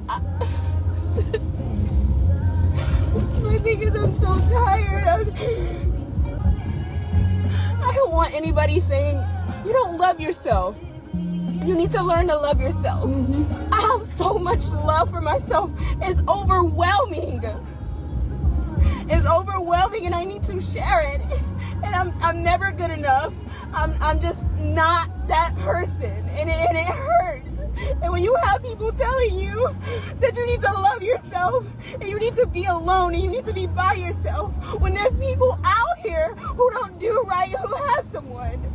My thing is, I'm so tired. I don't want anybody saying, you don't love yourself. You need to learn to love yourself. I have so much love for myself. It's overwhelming. It's overwhelming, and I need to share it. And I'm never good enough. I'm just not that person, and it hurts. And when you have people telling you that you need to love yourself, and you need to be alone, and you need to be by yourself, when there's people out here who don't do right, who have someone.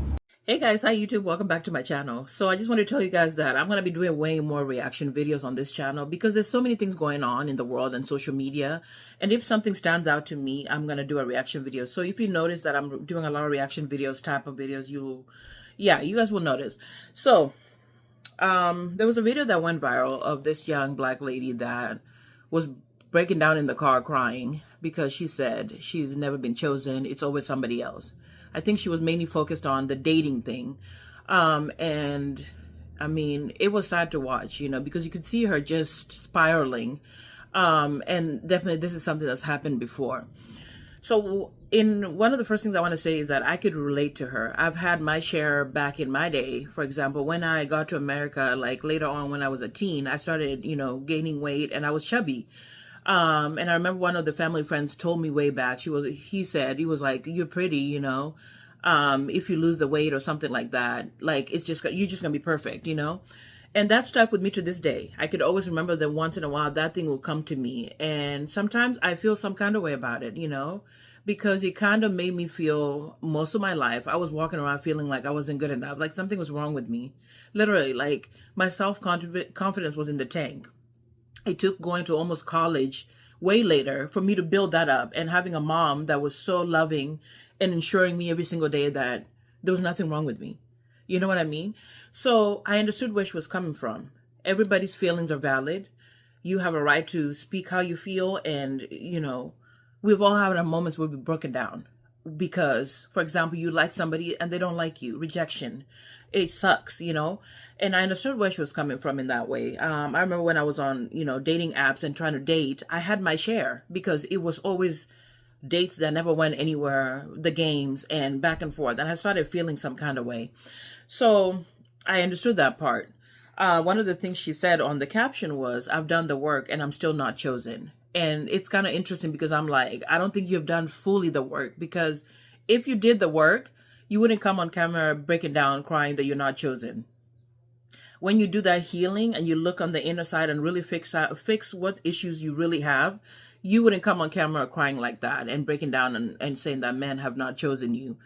Hey guys, hi YouTube, welcome back to my channel. So I just want to tell you guys that I'm going to be doing way more reaction videos on this channel because there's so many things going on in the world and social media. And if something stands out to me, I'm going to do a reaction video. So if you notice that I'm doing a lot of reaction videos, type of videos, you guys will notice. So there was a video that went viral of this young black lady that was breaking down in the car crying because she said she's never been chosen. It's always somebody else. I think she was mainly focused on the dating thing. And I mean, it was sad to watch, you know, because you could see her just spiraling. And definitely this is something that's happened before. So one of the first things I want to say is that I could relate to her. I've had my share back in my day. For example, when I got to America, like later on when I was a teen, I started, you know, gaining weight and I was chubby. And I remember one of the family friends told me way back, he was like, you're pretty, you know, if you lose the weight or something like that, like, you're just gonna be perfect, you know? And that stuck with me to this day. I could always remember that once in a while, that thing will come to me. And sometimes I feel some kind of way about it, you know, because it kind of made me feel most of my life, I was walking around feeling like I wasn't good enough, like something was wrong with me. Literally, like my self-confidence was in the tank. It took going to almost college way later for me to build that up, and having a mom that was so loving and ensuring me every single day that there was nothing wrong with me. You know what I mean? So I understood where she was coming from. Everybody's feelings are valid. You have a right to speak how you feel. And, you know, we've all had our moments where we've broken down because, for example, you like somebody and they don't like you. Rejection. It sucks, you know? And I understood where she was coming from in that way. I remember when I was on, you know, dating apps and trying to date, I had my share because it was always dates that never went anywhere, the games and back and forth. And I started feeling some kind of way. So I understood that part. One of the things she said on the caption was, I've done the work and I'm still not chosen. And it's kind of interesting because I'm like, I don't think you've done fully the work, because if you did the work, you wouldn't come on camera breaking down, crying that you're not chosen. When you do that healing and you look on the inner side and really fix what issues you really have, you wouldn't come on camera crying like that and breaking down and saying that men have not chosen you.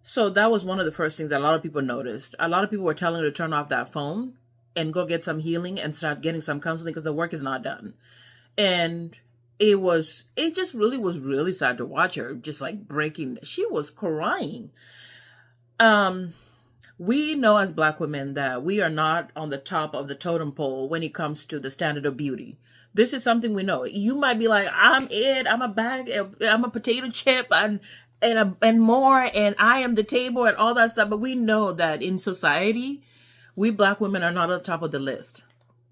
So that was one of the first things that a lot of people noticed. A lot of people were telling her to turn off that phone and go get some healing and start getting some counseling because the work is not done. And it just really was really sad to watch her just like breaking. She was crying. We know as Black women that we are not on the top of the totem pole when it comes to the standard of beauty. This is something we know. You might be like, I'm a potato chip and more, and I am the table and all that stuff. But we know that in society, we Black women are not on top of the list.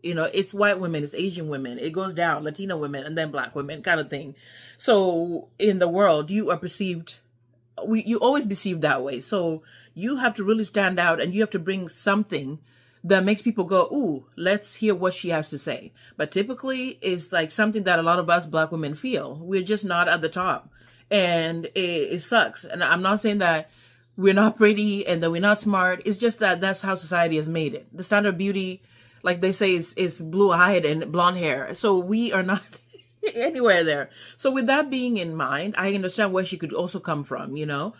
You know, it's white women, it's Asian women, it goes down, Latino women, and then Black women kind of thing. So in the world, you are perceived, you always perceived that way. So you have to really stand out and you have to bring something that makes people go, ooh, let's hear what she has to say. But typically it's like something that a lot of us Black women feel. We're just not at the top. And it sucks. And I'm not saying that we're not pretty and that we're not smart. It's just that that's how society has made it. The standard of beauty, like they say, is blue-eyed and blonde hair. So we are not anywhere there. So with that being in mind, I understand where she could also come from, you know.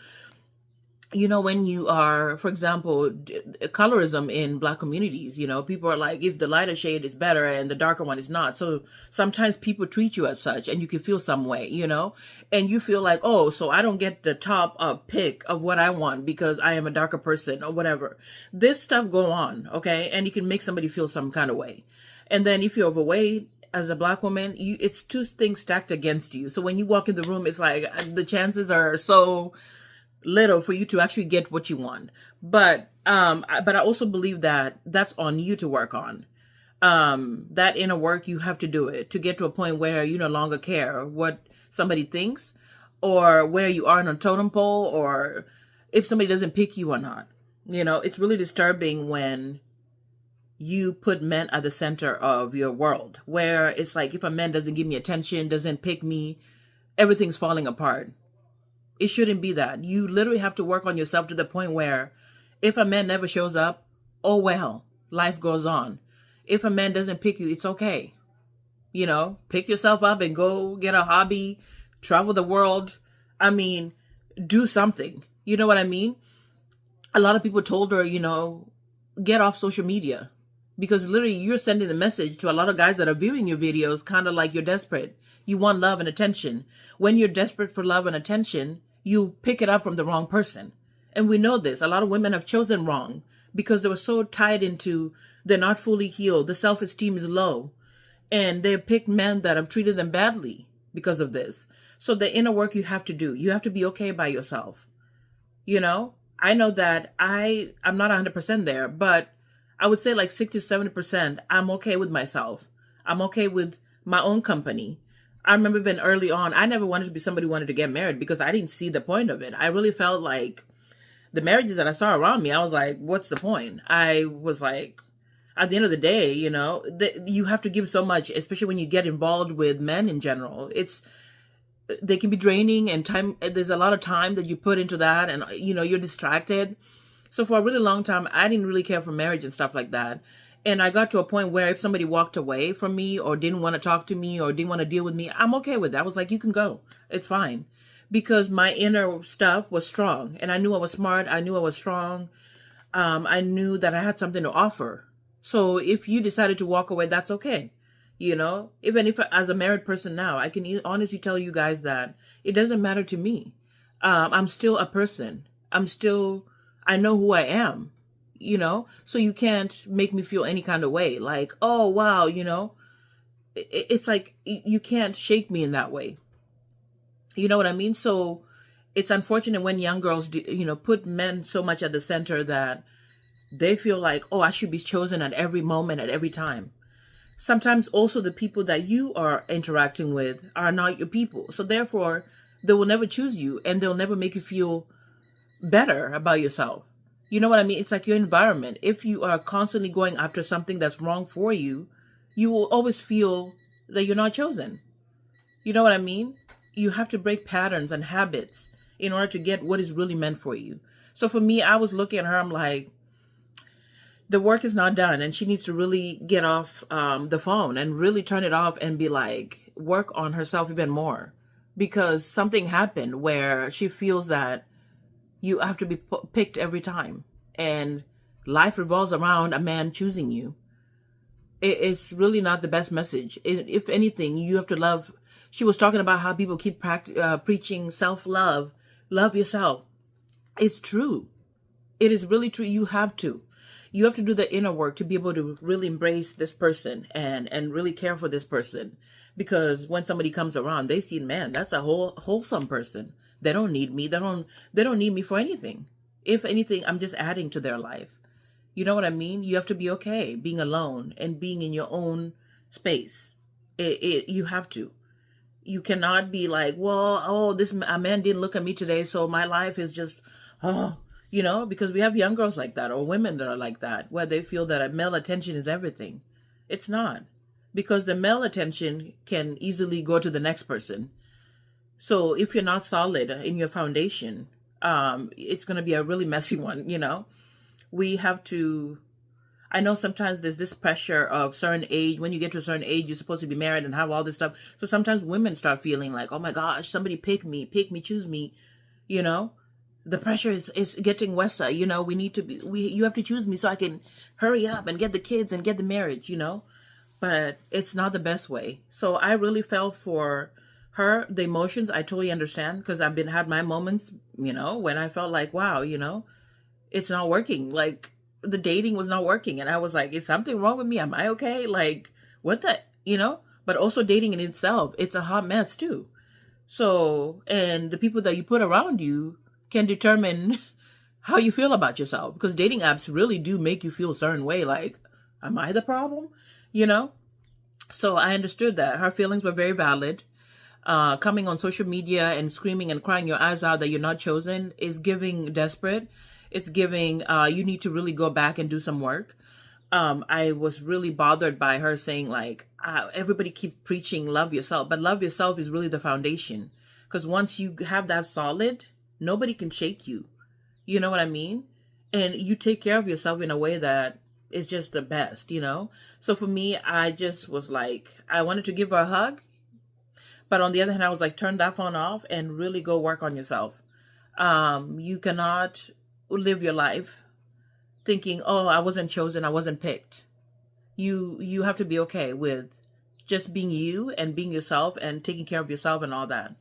You know, when you are, for example, colorism in Black communities, you know, people are like, if the lighter shade is better and the darker one is not. So sometimes people treat you as such and you can feel some way, you know, and you feel like, oh, so I don't get the top pick of what I want because I am a darker person or whatever. This stuff go on, okay? And you can make somebody feel some kind of way. And then if you're overweight, as a Black woman, it's two things stacked against you. So when you walk in the room, it's like the chances are so little for you to actually get what you want. But I also believe that that's on you to work on. That inner work, you have to do it to get to a point where you no longer care what somebody thinks or where you are on a totem pole or if somebody doesn't pick you or not. You know, it's really disturbing when you put men at the center of your world, where it's like, if a man doesn't give me attention, doesn't pick me, everything's falling apart. It shouldn't be that. You literally have to work on yourself to the point where if a man never shows up, oh well, life goes on. If a man doesn't pick you, it's okay. You know, pick yourself up and go get a hobby, travel the world. I mean, do something. You know what I mean? A lot of people told her, you know, get off social media. Because literally you're sending the message to a lot of guys that are viewing your videos kind of like you're desperate. You want love and attention. When you're desperate for love and attention, you pick it up from the wrong person. And we know this. A lot of women have chosen wrong because they were so tied into they're not fully healed. The self-esteem is low. And they picked men that have treated them badly because of this. So the inner work you have to do. You have to be okay by yourself. You know, I know that I'm not 100% there, but I would say like 60, 70%, I'm okay with myself. I'm okay with my own company. I remember even early on, I never wanted to be somebody who wanted to get married because I didn't see the point of it. I really felt like the marriages that I saw around me, I was like, what's the point? I was like, at the end of the day, you know, you have to give so much, especially when you get involved with men in general. They can be draining and time. There's a lot of time that you put into that and, you know, you're distracted. So for a really long time, I didn't really care for marriage and stuff like that. And I got to a point where if somebody walked away from me or didn't want to talk to me or didn't want to deal with me, I'm okay with that. I was like, you can go. It's fine. Because my inner stuff was strong and I knew I was smart. I knew I was strong. I knew that I had something to offer. So if you decided to walk away, that's okay. You know, even if as a married person now, I can honestly tell you guys that it doesn't matter to me. I'm still a person. I know who I am, you know, so you can't make me feel any kind of way like, oh, wow, you know, it's like you can't shake me in that way. You know what I mean? So it's unfortunate when young girls, you know, put men so much at the center that they feel like, oh, I should be chosen at every moment, at every time. Sometimes also the people that you are interacting with are not your people. So therefore, they will never choose you and they'll never make you feel better about yourself. You know what I mean? It's like your environment. If you are constantly going after something that's wrong for you, you will always feel that you're not chosen. You know what I mean? You have to break patterns and habits in order to get what is really meant for you. So for me, I was looking at her, I'm like, the work is not done and she needs to really get off the phone and really turn it off and be like, work on herself even more. Because something happened where she feels that you have to be picked every time. And life revolves around a man choosing you. It's really not the best message. If anything, you have to love. She was talking about how people keep preaching self-love. Love yourself. It's true. It is really true. You have to. You have to do the inner work to be able to really embrace this person and really care for this person. Because when somebody comes around, they see, man, that's a wholesome person. They don't need me. They don't need me for anything. If anything, I'm just adding to their life. You know what I mean? You have to be okay being alone and being in your own space. You have to. You cannot be like, well, oh, a man didn't look at me today, so my life is just, you know, because we have young girls like that or women that are like that, where they feel that male attention is everything. It's not. Because the male attention can easily go to the next person. So if you're not solid in your foundation, it's going to be a really messy one, you know. We have to, I know sometimes there's this pressure of certain age. When you get to a certain age, you're supposed to be married and have all this stuff. So sometimes women start feeling like, oh my gosh, somebody pick me, choose me, you know. The pressure is getting worse, you know. You have to choose me so I can hurry up and get the kids and get the marriage, you know. But it's not the best way. So I really felt for her, the emotions. I totally understand because I've had my moments, you know, when I felt like, wow, you know, it's not working. Like the dating was not working. And I was like, is something wrong with me? Am I okay? Like what the, you know, but also dating in itself, it's a hot mess too. So, and the people that you put around you can determine how you feel about yourself because dating apps really do make you feel a certain way. Like, Am I the problem? You know? So I understood that her feelings were very valid. Coming on social media and screaming and crying your eyes out that you're not chosen is giving desperate. It's giving, you need to really go back and do some work. I was really bothered by her saying like, everybody keeps preaching love yourself, but love yourself is really the foundation. Because once you have that solid, nobody can shake you. You know what I mean? And you take care of yourself in a way that is just the best, you know? So for me, I just was like, I wanted to give her a hug. But on the other hand, I was like, turn that phone off and really go work on yourself. You cannot live your life thinking, oh, I wasn't chosen, I wasn't picked. You have to be okay with just being you and being yourself and taking care of yourself and all that.